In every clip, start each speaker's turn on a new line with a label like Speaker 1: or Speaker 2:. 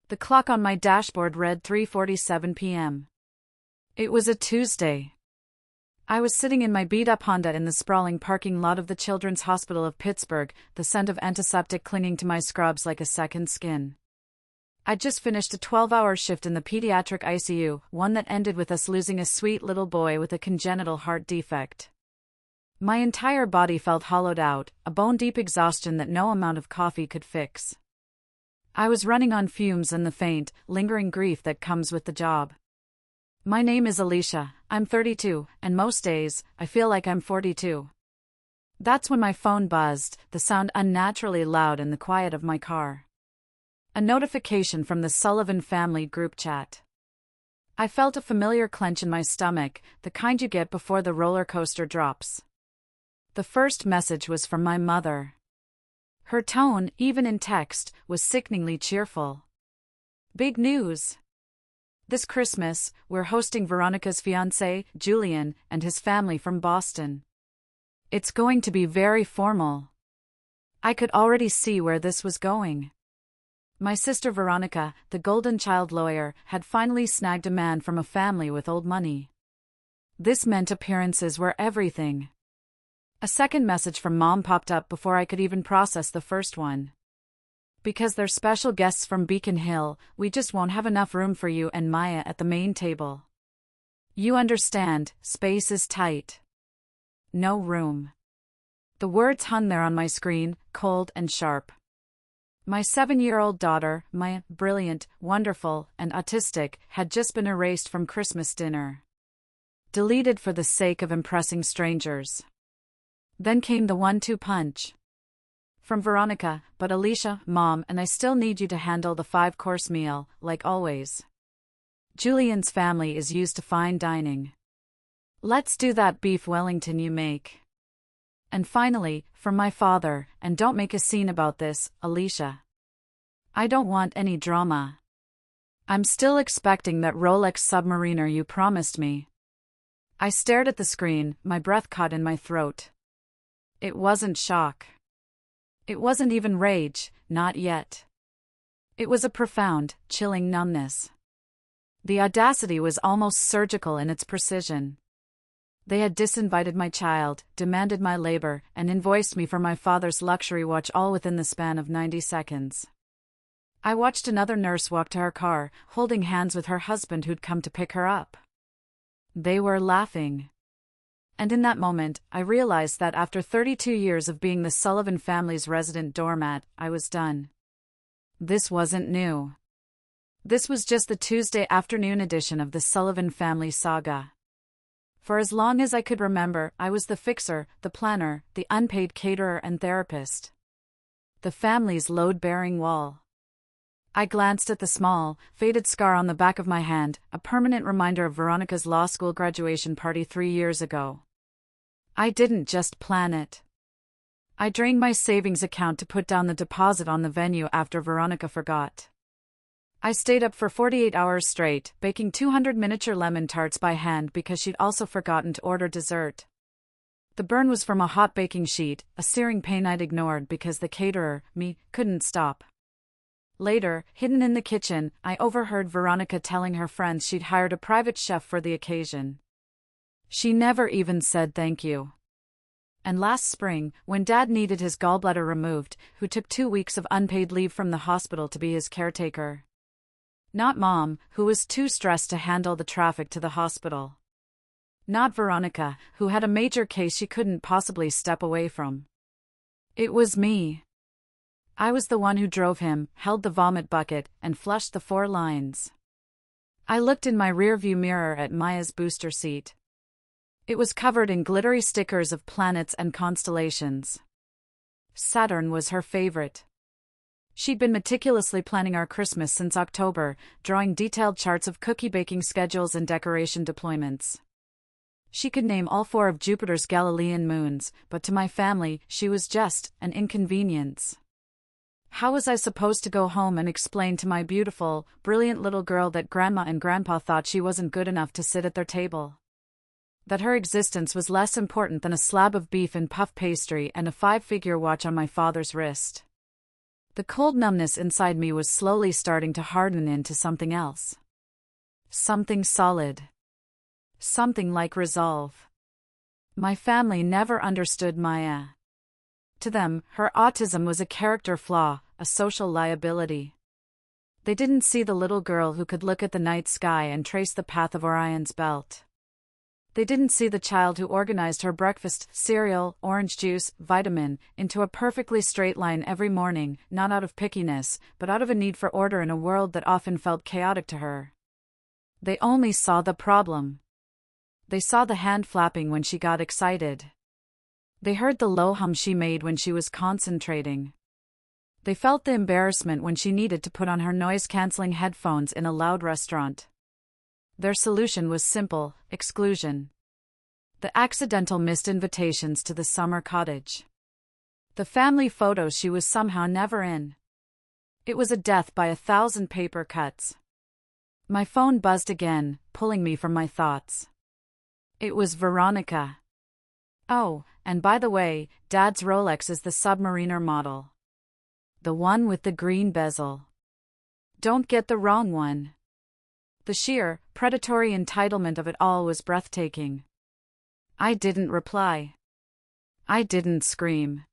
Speaker 1: The clock on my dashboard read 3:47 p.m. It was a Tuesday. I was sitting in my beat-up Honda in the sprawling parking lot of the Children's Hospital of Pittsburgh, the scent of antiseptic clinging to my scrubs like a second skin. I'd just finished a 12-hour shift in the pediatric ICU, one that ended with us losing a sweet little boy with a congenital heart defect. My entire body felt hollowed out, a bone-deep exhaustion that no amount of coffee could fix. I was running on fumes and the faint, lingering grief that comes with the job. My name is Alicia, I'm 32, and most days, I feel like I'm 42. That's when my phone buzzed, the sound unnaturally loud in the quiet of my car. A notification from the Sullivan family group chat. I felt a familiar clench in my stomach, the kind you get before the roller coaster drops. The first message was from my mother. Her tone, even in text, was sickeningly cheerful. Big news! This Christmas, we're hosting Veronica's fiancé, Julian, and his family from Boston. It's going to be very formal. I could already see where this was going. My sister Veronica, the golden child lawyer, had finally snagged a man from a family with old money. This meant appearances were everything. A second message from Mom popped up before I could even process the first one. Because they're special guests from Beacon Hill, we just won't have enough room for you and Maya at the main table. You understand, space is tight. No room. The words hung there on my screen, cold and sharp. My 7-year-old daughter, Maya, brilliant, wonderful, and autistic, had just been erased from Christmas dinner. Deleted for the sake of impressing strangers. Then came the 1-2 punch. From Veronica, but Alicia, Mom, and I still need you to handle the 5-course meal, like always. Julian's family is used to fine dining. Let's do that beef Wellington you make. And finally, from my father, and don't make a scene about this, Alicia. I don't want any drama. I'm still expecting that Rolex Submariner you promised me. I stared at the screen, my breath caught in my throat. It wasn't shock. It wasn't even rage, not yet. It was a profound, chilling numbness. The audacity was almost surgical in its precision. They had disinvited my child, demanded my labor, and invoiced me for my father's luxury watch all within the span of 90 seconds. I watched another nurse walk to her car, holding hands with her husband who'd come to pick her up. They were laughing. And in that moment, I realized that after 32 years of being the Sullivan family's resident doormat, I was done. This wasn't new. This was just the Tuesday afternoon edition of the Sullivan family saga. For as long as I could remember, I was the fixer, the planner, the unpaid caterer and therapist. The family's load-bearing wall. I glanced at the small, faded scar on the back of my hand, a permanent reminder of Veronica's law school graduation party 3 years ago. I didn't just plan it. I drained my savings account to put down the deposit on the venue after Veronica forgot. I stayed up for 48 hours straight, baking 200 miniature lemon tarts by hand because she'd also forgotten to order dessert. The burn was from a hot baking sheet, a searing pain I'd ignored because the caterer, me, couldn't stop. Later, hidden in the kitchen, I overheard Veronica telling her friends she'd hired a private chef for the occasion. She never even said thank you. And last spring, when Dad needed his gallbladder removed, who took 2 weeks of unpaid leave from the hospital to be his caretaker? Not Mom, who was too stressed to handle the traffic to the hospital. Not Veronica, who had a major case she couldn't possibly step away from. It was me. I was the one who drove him, held the vomit bucket, and flushed the 4 lines. I looked in my rearview mirror at Maya's booster seat. It was covered in glittery stickers of planets and constellations. Saturn was her favorite. She'd been meticulously planning our Christmas since October, drawing detailed charts of cookie baking schedules and decoration deployments. She could name all 4 of Jupiter's Galilean moons, but to my family, she was just an inconvenience. How was I supposed to go home and explain to my beautiful, brilliant little girl that Grandma and Grandpa thought she wasn't good enough to sit at their table? That her existence was less important than a slab of beef and puff pastry and a 5-figure watch on my father's wrist? The cold numbness inside me was slowly starting to harden into something else. Something solid. Something like resolve. My family never understood Maya. To them, her autism was a character flaw, a social liability. They didn't see the little girl who could look at the night sky and trace the path of Orion's belt. They didn't see the child who organized her breakfast, cereal, orange juice, vitamin, into a perfectly straight line every morning, not out of pickiness, but out of a need for order in a world that often felt chaotic to her. They only saw the problem. They saw the hand flapping when she got excited. They heard the low hum she made when she was concentrating. They felt the embarrassment when she needed to put on her noise-canceling headphones in a loud restaurant. Their solution was simple: exclusion. The accidental missed invitations to the summer cottage. The family photos she was somehow never in. It was a death by 1,000 paper cuts. My phone buzzed again, pulling me from my thoughts. It was Veronica. Oh, and by the way, Dad's Rolex is the Submariner model. The one with the green bezel. Don't get the wrong one. The sheer, predatory entitlement of it all was breathtaking. I didn't reply. I didn't scream.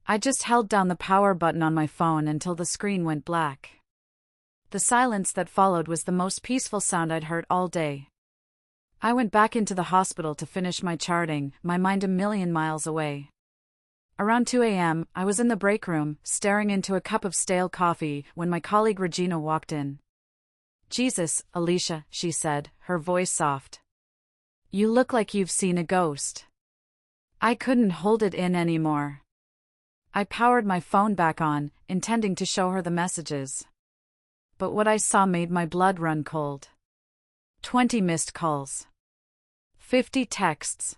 Speaker 1: I just held down the power button on my phone until the screen went black. The silence that followed was the most peaceful sound I'd heard all day. I went back into the hospital to finish my charting, my mind a million miles away. Around 2 a.m., I was in the break room, staring into a cup of stale coffee, when my colleague Regina walked in. "Jesus, Alicia," she said, her voice soft. "You look like you've seen a ghost." I couldn't hold it in anymore. I powered my phone back on, intending to show her the messages. But what I saw made my blood run cold. 20 missed calls. 50 texts.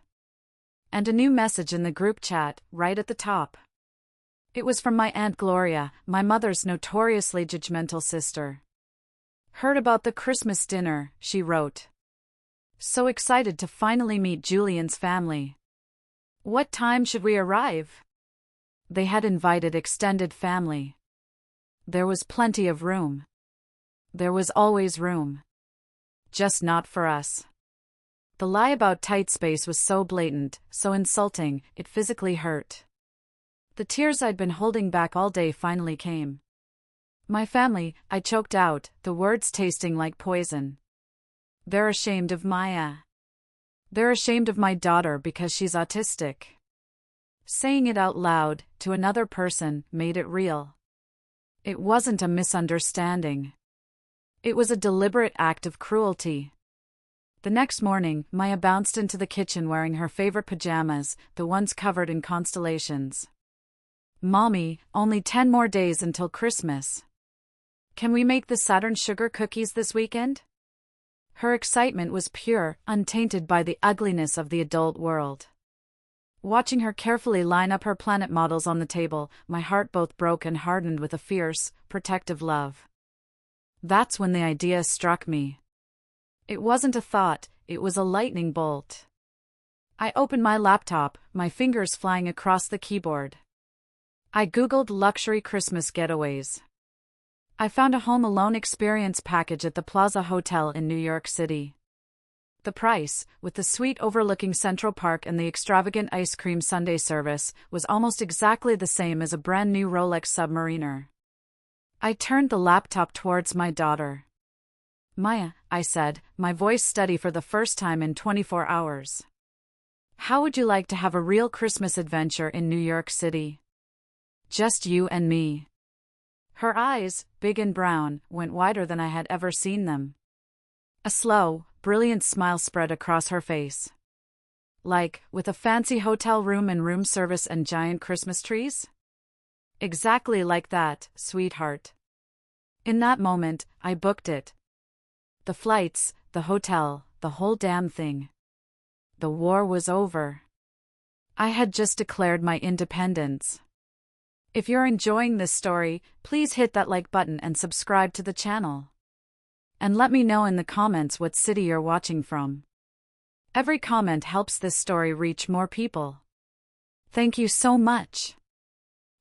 Speaker 1: And a new message in the group chat, right at the top. It was from my Aunt Gloria, my mother's notoriously judgmental sister. "Heard about the Christmas dinner," she wrote. "So excited to finally meet Julian's family. What time should we arrive?" They had invited extended family. There was plenty of room. There was always room. Just not for us. The lie about tight space was so blatant, so insulting, it physically hurt. The tears I'd been holding back all day finally came. "My family," I choked out, the words tasting like poison. "They're ashamed of Maya. They're ashamed of my daughter because she's autistic." Saying it out loud, to another person, made it real. It wasn't a misunderstanding. It was a deliberate act of cruelty. The next morning, Maya bounced into the kitchen wearing her favorite pajamas, the ones covered in constellations. "Mommy, only 10 more days until Christmas. Can we make the Saturn sugar cookies this weekend?" Her excitement was pure, untainted by the ugliness of the adult world. Watching her carefully line up her planet models on the table, my heart both broke and hardened with a fierce, protective love. That's when the idea struck me. It wasn't a thought, it was a lightning bolt. I opened my laptop, my fingers flying across the keyboard. I Googled luxury Christmas getaways. I found a Home Alone experience package at the Plaza Hotel in New York City. The price, with the suite overlooking Central Park and the extravagant ice cream sundae service, was almost exactly the same as a brand new Rolex Submariner. I turned the laptop towards my daughter. "Maya," I said, my voice steady for the first time in 24 hours. "How would you like to have a real Christmas adventure in New York City? Just you and me." Her eyes, big and brown, went wider than I had ever seen them. A slow, brilliant smile spread across her face. "Like, with a fancy hotel room and room service and giant Christmas trees?" "Exactly like that, sweetheart." In that moment, I booked it. The flights, the hotel, the whole damn thing. The war was over. I had just declared my independence. If you're enjoying this story, please hit that like button and subscribe to the channel. And let me know in the comments what city you're watching from. Every comment helps this story reach more people. Thank you so much.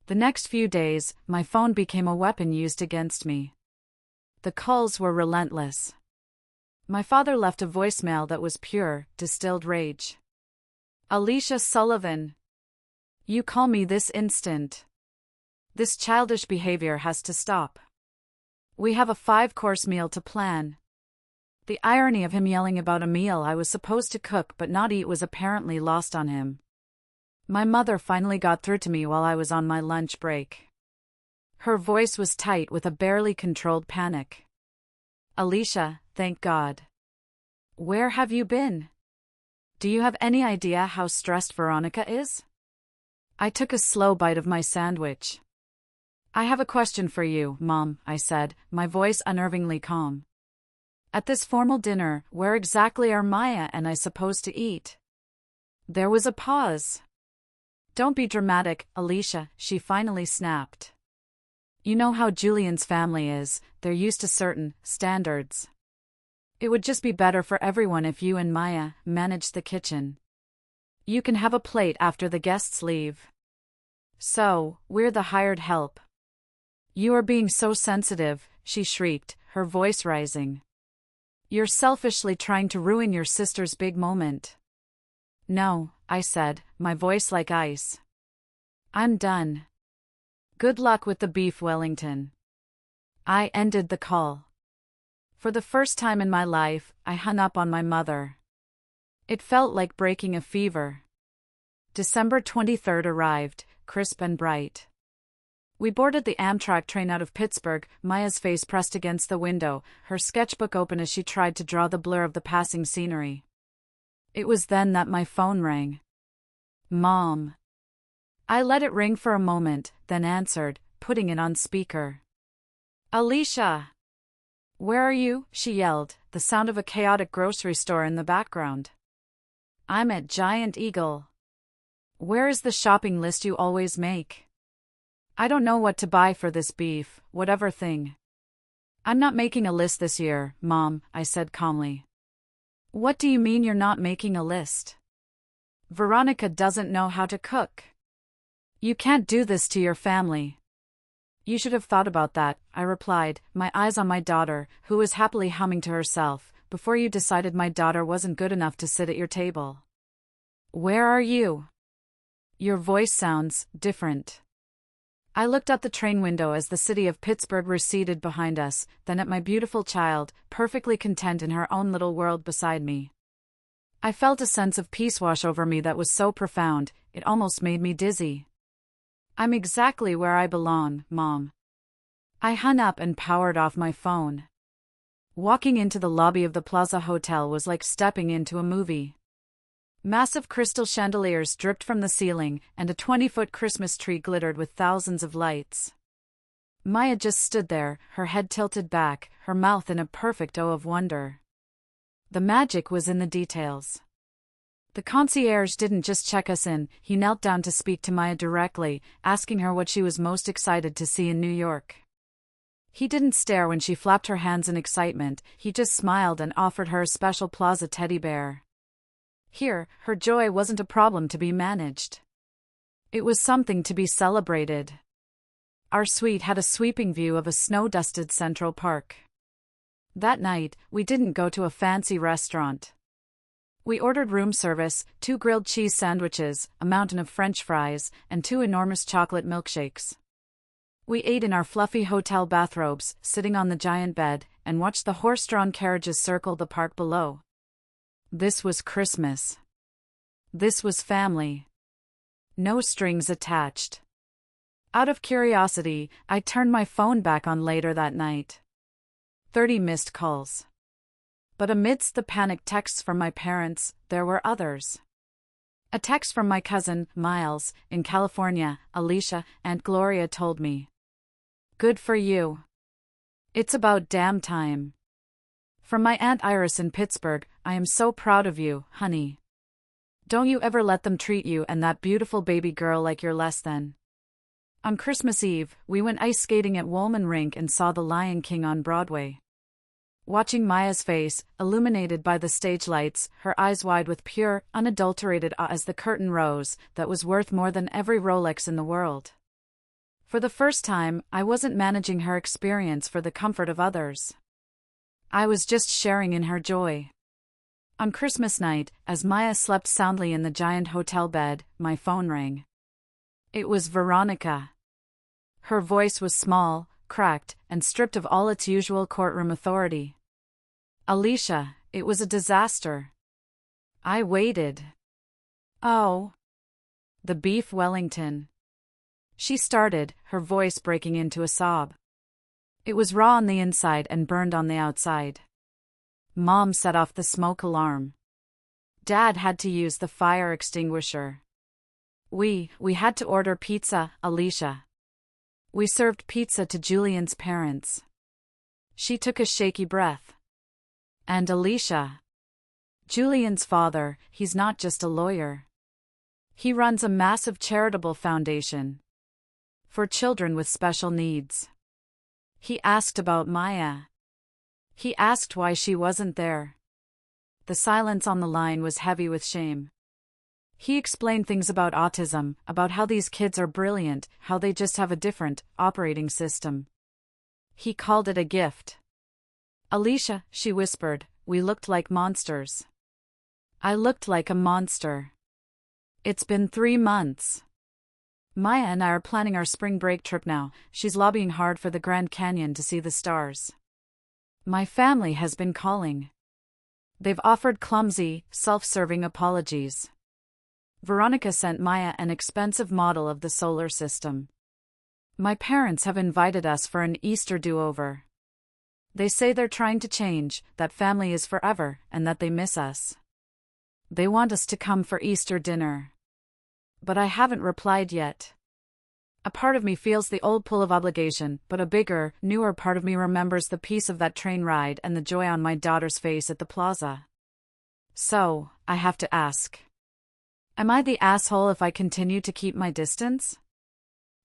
Speaker 1: The next few days, my phone became a weapon used against me. The calls were relentless. My father left a voicemail that was pure, distilled rage. Alicia Sullivan. You call me this instant. This childish behavior has to stop. We have a 5-course meal to plan. The irony of him yelling about a meal I was supposed to cook but not eat was apparently lost on him. My mother finally got through to me while I was on my lunch break. Her voice was tight with a barely controlled panic. Alicia, thank God. Where have you been? Do you have any idea how stressed Veronica is? I took a slow bite of my sandwich. I have a question for you, Mom, I said, my voice unnervingly calm. At this formal dinner, where exactly are Maya and I supposed to eat? There was a pause. Don't be dramatic, Alicia, she finally snapped. You know how Julian's family is, they're used to certain standards. It would just be better for everyone if you and Maya managed the kitchen. You can have a plate after the guests leave. So, we're the hired help. You are being so sensitive, she shrieked, her voice rising. You're selfishly trying to ruin your sister's big moment. No, I said, my voice like ice. I'm done. Good luck with the beef Wellington. I ended the call. For the first time in my life, I hung up on my mother. It felt like breaking a fever. December 23rd arrived, crisp and bright. We boarded the Amtrak train out of Pittsburgh, Maya's face pressed against the window, her sketchbook open as she tried to draw the blur of the passing scenery. It was then that my phone rang. Mom. I let it ring for a moment, then answered, putting it on speaker. Alicia! Where are you? She yelled, the sound of a chaotic grocery store in the background. I'm at Giant Eagle. Where is the shopping list you always make? I don't know what to buy for this beef, whatever thing. I'm not making a list this year, Mom, I said calmly. What do you mean you're not making a list? Veronica doesn't know how to cook. You can't do this to your family. You should have thought about that, I replied, my eyes on my daughter, who was happily humming to herself, before you decided my daughter wasn't good enough to sit at your table. Where are you? Your voice sounds different. I looked out the train window as the city of Pittsburgh receded behind us, then at my beautiful child, perfectly content in her own little world beside me. I felt a sense of peace wash over me that was so profound, it almost made me dizzy. I'm exactly where I belong, Mom. I hung up and powered off my phone. Walking into the lobby of the Plaza Hotel was like stepping into a movie. Massive crystal chandeliers dripped from the ceiling, and a 20-foot Christmas tree glittered with thousands of lights. Maya just stood there, her head tilted back, her mouth in a perfect O of wonder. The magic was in the details. The concierge didn't just check us in, he knelt down to speak to Maya directly, asking her what she was most excited to see in New York. He didn't stare when she flapped her hands in excitement, he just smiled and offered her a special Plaza teddy bear. Here, her joy wasn't a problem to be managed. It was something to be celebrated. Our suite had a sweeping view of a snow-dusted Central Park. That night, we didn't go to a fancy restaurant. We ordered room service, 2 grilled cheese sandwiches, a mountain of French fries, and 2 enormous chocolate milkshakes. We ate in our fluffy hotel bathrobes, sitting on the giant bed, and watched the horse-drawn carriages circle the park below. This was Christmas. This was family. No strings attached. Out of curiosity, I turned my phone back on later that night. 30 missed calls. But amidst the panicked texts from my parents, there were others. A text from my cousin, Miles, in California, Alicia, Aunt Gloria told me. Good for you. It's about damn time. From my Aunt Iris in Pittsburgh, I am so proud of you, honey. Don't you ever let them treat you and that beautiful baby girl like you're less than. On Christmas Eve, we went ice skating at Woolman Rink and saw The Lion King on Broadway. Watching Maya's face, illuminated by the stage lights, her eyes wide with pure, unadulterated awe as the curtain rose, that was worth more than every Rolex in the world. For the first time, I wasn't managing her experience for the comfort of others. I was just sharing in her joy. On Christmas night, as Maya slept soundly in the giant hotel bed, my phone rang. It was Veronica. Her voice was small, cracked, and stripped of all its usual courtroom authority. Alicia, it was a disaster. I waited. Oh. The beef Wellington. She started, her voice breaking into a sob. It was raw on the inside and burned on the outside. Mom set off the smoke alarm. Dad had to use the fire extinguisher. We had to order pizza, Alicia. We served pizza to Julian's parents. She took a shaky breath. And Alicia. Julian's father, he's not just a lawyer. He runs a massive charitable foundation for children with special needs. He asked about Maya. He asked why she wasn't there. The silence on the line was heavy with shame. He explained things about autism, about how these kids are brilliant, how they just have a different operating system. He called it a gift. Alicia, she whispered, we looked like monsters. I looked like a monster. It's been 3 months. Maya and I are planning our spring break trip now. She's lobbying hard for the Grand Canyon to see the stars. My family has been calling. They've offered clumsy, self-serving apologies. Veronica sent Maya an expensive model of the solar system. My parents have invited us for an Easter do-over. They say they're trying to change, that family is forever, and that they miss us. They want us to come for Easter dinner. But I haven't replied yet. A part of me feels the old pull of obligation, but a bigger, newer part of me remembers the peace of that train ride and the joy on my daughter's face at the plaza. So, I have to ask. Am I the asshole if I continue to keep my distance?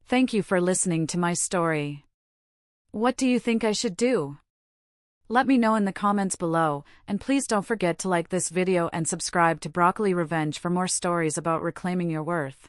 Speaker 1: Thank you for listening to my story. What do you think I should do? Let me know in the comments below, and please don't forget to like this video and subscribe to Broccoli Revenge for more stories about reclaiming your worth.